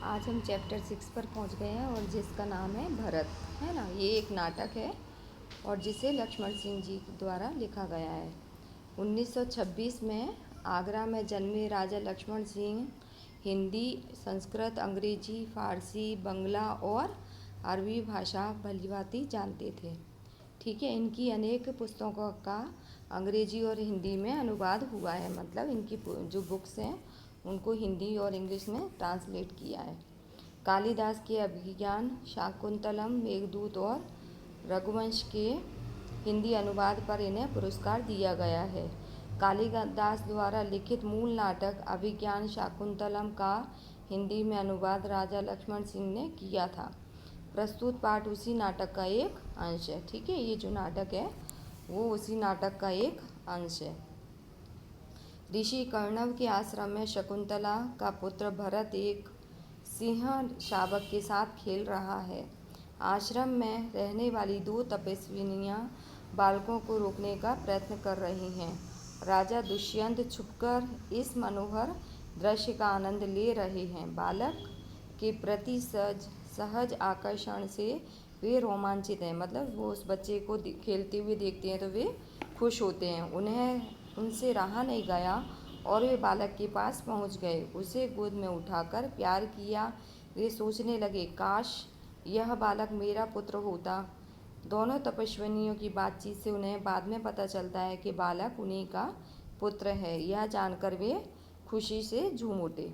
आज हम चैप्टर 6 पर पहुंच गए हैं और जिसका नाम है भरत, है ना। ये एक नाटक है और जिसे लक्ष्मण सिंह जी द्वारा लिखा गया है। 1926 में आगरा में जन्मे राजा लक्ष्मण सिंह हिंदी, संस्कृत, अंग्रेजी, फारसी, बंगला और अरबी भाषा भलीभांति जानते थे। ठीक है, इनकी अनेक पुस्तकों का अंग्रेजी और हिंदी में अनुवाद हुआ है। मतलब इनकी जो बुक्स हैं उनको हिंदी और इंग्लिश में ट्रांसलेट किया है। कालिदास के अभिज्ञान, शाकुंतलम, मेघदूत और रघुवंश के हिंदी अनुवाद पर इन्हें पुरस्कार दिया गया है। कालिदास द्वारा लिखित मूल नाटक अभिज्ञान शाकुंतलम का हिंदी में अनुवाद राजा लक्ष्मण सिंह ने किया था। प्रस्तुत पाठ उसी नाटक का एक अंश है। ठीक है, ये जो नाटक है वो उसी नाटक का एक अंश है। ऋषि कर्णव के आश्रम में शकुंतला का पुत्र भरत एक सिंह शावक के साथ खेल रहा है। आश्रम में रहने वाली दो तपस्विनियां बालकों को रोकने का प्रयत्न कर रही हैं। राजा दुष्यंत छुपकर इस मनोहर दृश्य का आनंद ले रहे हैं। बालक के प्रति सहज आकर्षण से वे रोमांचित हैं। मतलब वो उस बच्चे को खेलते हुए देखते हैं तो वे खुश होते हैं। उन्हें उनसे रहा नहीं गया और वे बालक के पास पहुंच गए, उसे गोद में उठाकर प्यार किया। वे सोचने लगे, काश यह बालक मेरा पुत्र होता। दोनों तपस्विनियों की बातचीत से उन्हें बाद में पता चलता है कि बालक उन्हीं का पुत्र है। यह जानकर वे खुशी से झूम उठे।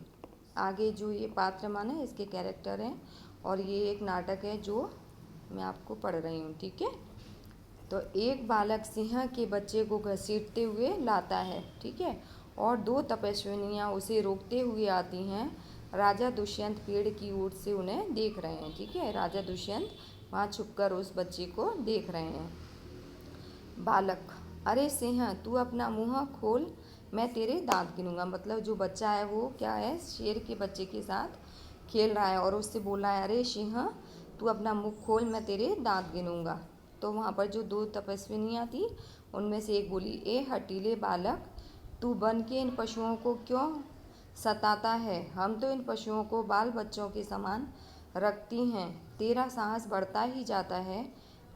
आगे जो ये पात्र माने इसके कैरेक्टर हैं और ये एक नाटक है जो मैं आपको पढ़ रही हूँ। ठीक है, तो एक बालक सिंह के बच्चे को घसीटते हुए लाता है। ठीक है, और दो तपस्विनियाँ उसे रोकते हुए आती हैं। राजा दुष्यंत पेड़ की ओर से उन्हें देख रहे हैं। ठीक है, राजा दुष्यंत वहाँ छुपकर उस बच्चे को देख रहे हैं। बालक, अरे सिंह तू अपना मुँह खोल, मैं तेरे दांत गिनूंगा। मतलब जो बच्चा है वो क्या है, शेर के बच्चे के साथ खेल रहा है और उससे बोल रहा है, अरे सिंह तू अपना मुँह खोल, मैं तेरे दांत गिनूंगा। तो वहाँ पर जो दो तपस्विनियाँ थी उनमें से एक बोली, ए हटीले बालक, तू बन के इन पशुओं को क्यों सताता है? हम तो इन पशुओं को बाल बच्चों के समान रखती हैं। तेरा साहस बढ़ता ही जाता है।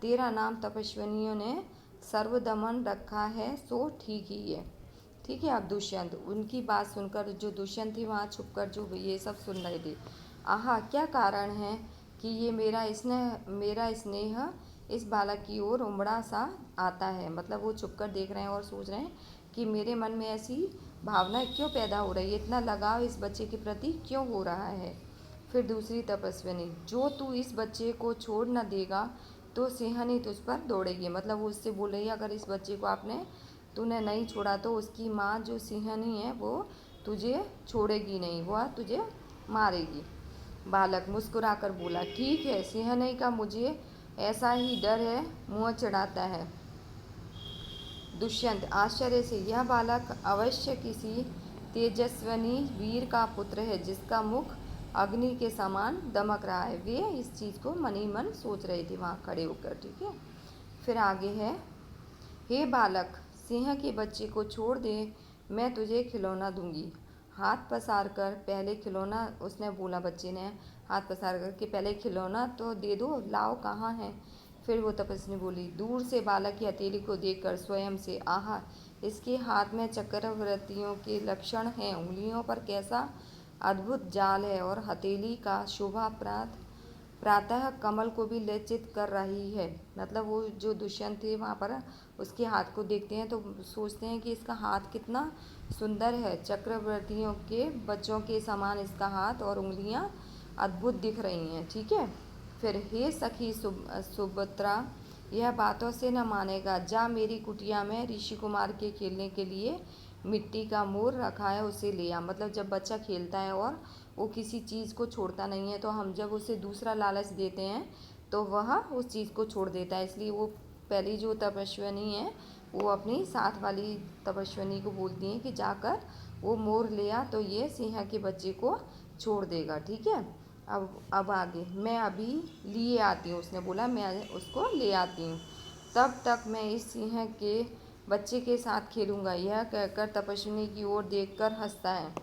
तेरा नाम तपस्विनियों ने सर्वदमन रखा है, सो ठीक ही है। ठीक है, अब दुष्यंत, उनकी बात सुनकर जो दुष्यंत थे वहाँ छुपकर जो ये सब सुन रहे थे, आहा क्या कारण है कि ये मेरा स्नेह इस बालक की ओर उमड़ा सा आता है। मतलब वो छुपकर देख रहे हैं और सोच रहे हैं कि मेरे मन में ऐसी भावना क्यों पैदा हो रही है, इतना लगाव इस बच्चे के प्रति क्यों हो रहा है। फिर दूसरी तपस्विनी, जो तू इस बच्चे को छोड़ न देगा तो सिंहनी तुझ पर दौड़ेगी। मतलब वो उससे बोल रही है, अगर इस बच्चे को तूने नहीं छोड़ा तो उसकी माँ जो सिंहनी है वो तुझे छोड़ेगी नहीं, वह तुझे मारेगी। बालक मुस्कुराकर बोला, ठीक है, सिंहनी का मुझे ऐसा ही डर है, मुँह चढ़ाता है। दुष्यंत आश्चर्य से, यह बालक अवश्य किसी तेजस्विनी वीर का पुत्र है जिसका मुख अग्नि के समान दमक रहा है। वे इस चीज़ को मन ही मन सोच रहे थे वहाँ खड़े होकर। ठीक है, फिर आगे है, हे बालक, सिंह के बच्चे को छोड़ दे, मैं तुझे खिलौना दूंगी। हाथ पसार कर पहले खिलौना, उसने बोला, बच्चे ने हाथ पसार कर कि पहले खिलौना तो दे दो, लाओ कहाँ है। फिर वो तपस्वी बोली, दूर से बालक की हथेली को देखकर स्वयं से, आहा इसके हाथ में चक्रवर्तियों के लक्षण हैं, उंगलियों पर कैसा अद्भुत जाल है और हथेली का शोभा प्रातः कमल को भी लज्जित कर रही है। मतलब वो जो दुष्यंत थे वहाँ पर उसके हाथ को देखते हैं तो सोचते हैं कि इसका हाथ कितना सुंदर है, चक्रवर्तियों के बच्चों के समान इसका हाथ और उंगलियाँ अद्भुत दिख रही हैं। ठीक है, फिर हे सखी सुभद्रा, यह बातों से न मानेगा, जा मेरी कुटिया में ऋषि कुमार के खेलने के लिए मिट्टी का मोर रखा है, उसे ले आ। मतलब जब बच्चा खेलता है और वो किसी चीज़ को छोड़ता नहीं है तो हम जब उसे दूसरा लालच देते हैं तो वह उस चीज़ को छोड़ देता है। इसलिए वो पहली जो तपस्विनी है वो अपनी साथ वाली तपस्विनी को बोलती हैं कि जाकर वो मोर ले आ, तो ये सिंह के बच्चे को छोड़ देगा। ठीक है, अब आगे, मैं अभी लिए आती हूँ, उसने बोला मैं उसको ले आती हूँ, तब तक मैं इस सिंह के बच्चे के साथ खेलूँगा। यह कहकर तपस्विनी की ओर देखकर हंसता है।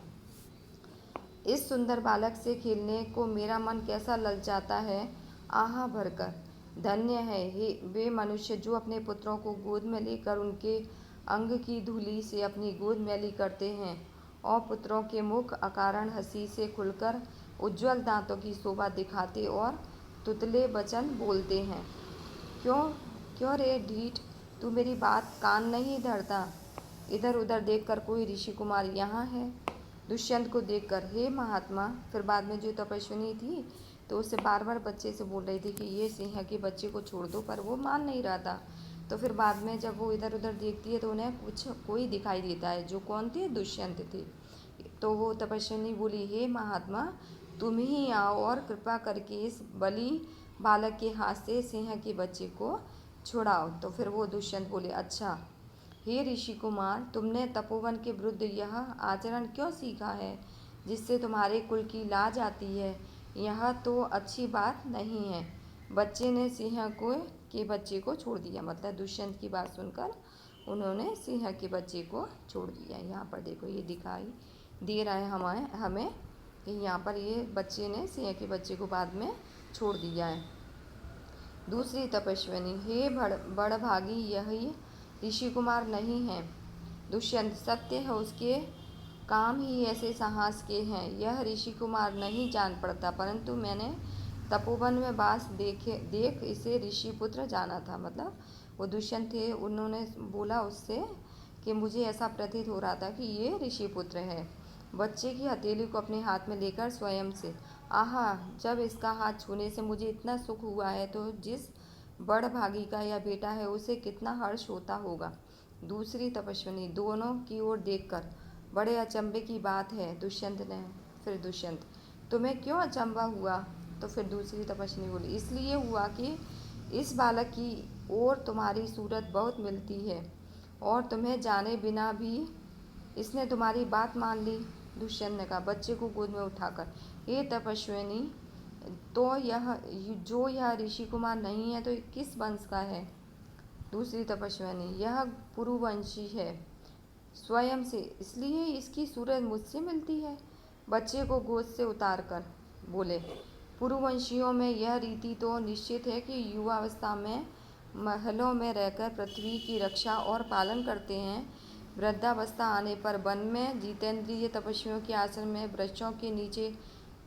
इस सुंदर बालक से खेलने को मेरा मन कैसा ललचाता है, आहा भरकर। धन्य है हे वे मनुष्य जो अपने पुत्रों को गोद में लेकर उनके अंग की धूलि से अपनी गोद मैली करते हैं और पुत्रों के मुख अकारण हंसी से खुलकर उज्ज्वल दांतों की शोभा दिखाते और तुतले वचन बोलते हैं। क्यों क्यों रे ढीठ, तू मेरी बात कान नहीं धरता? इधर उधर देखकर कोई ऋषि कुमार यहाँ है। दुष्यंत को देखकर, हे महात्मा। फिर बाद में जो तपस्विनी थी तो उससे बार बार बच्चे से बोल रही थी कि ये सिंह के बच्चे को छोड़ दो, पर वो मान नहीं रहा था। तो फिर बाद में जब वो इधर उधर देखती है तो उन्हें कोई दिखाई देता है, जो कौन थे, दुष्यंत थे। तो वो तपस्विनी बोली, हे महात्मा, तुम ही आओ और कृपा करके इस बलि बालक के हाथ से सिंह के बच्चे को छुड़ाओ। तो फिर वो दुष्यंत बोले, अच्छा हे ऋषि कुमार, तुमने तपोवन के विरुद्ध यह आचरण क्यों सीखा है जिससे तुम्हारे कुल की लाज आती है? यह तो अच्छी बात नहीं है। बच्चे ने सिंह के बच्चे को छोड़ दिया, मतलब दुष्यंत की बात सुनकर उन्होंने सिंह के बच्चे को छोड़ दिया। यहाँ पर देखो ये दिखाई दे रहा है हमें कि यहाँ पर ये बच्चे ने सिंह के बच्चे को बाद में छोड़ दिया है। दूसरी तपस्विनी, हे बड़भागी, यही ऋषि कुमार नहीं है। दुष्यंत, सत्य है, उसके काम ही ऐसे साहस के हैं। यह ऋषि कुमार नहीं जान पड़ता, परंतु मैंने तपोवन में वास देख इसे ऋषि पुत्र जाना था। मतलब वो दुष्यंत थे, उन्होंने बोला उससे कि मुझे ऐसा प्रतीत हो रहा था कि ये ऋषि पुत्र है। बच्चे की हथेली को अपने हाथ में लेकर स्वयं से, आहा, जब इसका हाथ छूने से मुझे इतना सुख हुआ है तो जिस बड़ भागी का यह बेटा है उसे कितना हर्ष होता होगा। दूसरी तपस्विनी, दोनों की ओर देखकर, बड़े अचंभे की बात है। दुष्यंत ने, फिर दुष्यंत, तुम्हें क्यों अचंभा हुआ? तो फिर दूसरी तपस्विनी बोली, इसलिए हुआ कि इस बालक की ओर तुम्हारी सूरत बहुत मिलती है और तुम्हें जाने बिना भी इसने तुम्हारी बात मान ली। दुष्यंत ने कहा, बच्चे को गोद में उठाकर, हे तपस्विनी, तो यह ऋषि कुमार नहीं है तो किस वंश का है? दूसरी तपस्विनी, यह पुरुवंशी है स्वयं से, इसलिए इसकी सूरत मुझसे मिलती है। बच्चे को गोद से उतार कर बोले, पुरुवंशियों में यह रीति तो निश्चित है कि युवावस्था में महलों में रहकर पृथ्वी की रक्षा और पालन करते हैं। वृद्धावस्था आने पर वन में जितेंद्रिय तपस्वियों के आश्रम में वृक्षों के नीचे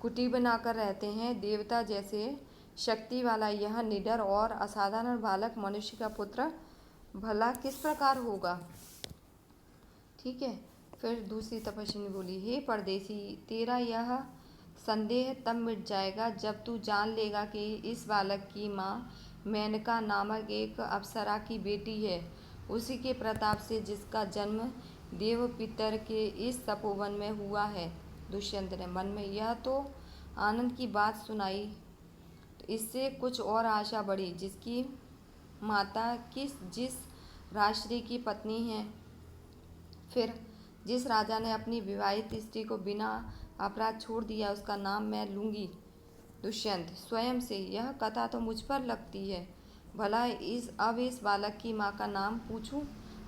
कुटी बनाकर रहते हैं। देवता जैसे शक्ति वाला यह निडर और असाधारण बालक मनुष्य का पुत्र भला किस प्रकार होगा? ठीक है। फिर दूसरी तपस्विनी बोली, हे परदेसी, तेरा यह संदेह तब मिट जाएगा जब तू जान लेगा कि इस बालक की माँ मेनका नामक एक अप्सरा की बेटी है, उसी के प्रताप से जिसका जन्म देव पितर के इस तपोवन में हुआ है। दुष्यंत ने मन में यह तो आनंद की बात सुनाई, तो इससे कुछ और आशा बढ़ी, जिसकी माता जिस राजश्री की पत्नी है। फिर जिस राजा ने अपनी विवाहित स्त्री को बिना अपराध छोड़ दिया, उसका नाम मैं लूँगी। दुष्यंत, स्वयं से, यह कथा तो मुझ पर लगती है। भला इस बालक की माँ का नाम पूछूं?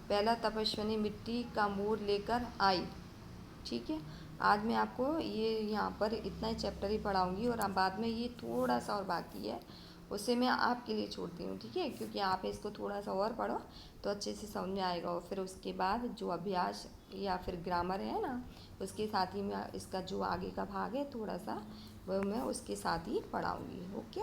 पहला तपस्विनी मिट्टी का मोर लेकर आई। ठीक है, आज मैं आपको ये यहाँ पर इतना ही चैप्टर ही पढ़ाऊँगी और बाद में ये थोड़ा सा और बाकी है, उसे मैं आपके लिए छोड़ती हूँ। ठीक है, क्योंकि आप इसको थोड़ा सा और पढ़ो तो अच्छे से समझ में आएगा। और फिर उसके बाद जो अभ्यास या फिर ग्रामर है ना, उसके साथ ही मैं इसका जो आगे का भाग है थोड़ा सा, वह मैं उसके साथ ही पढ़ाऊँगी। ओके।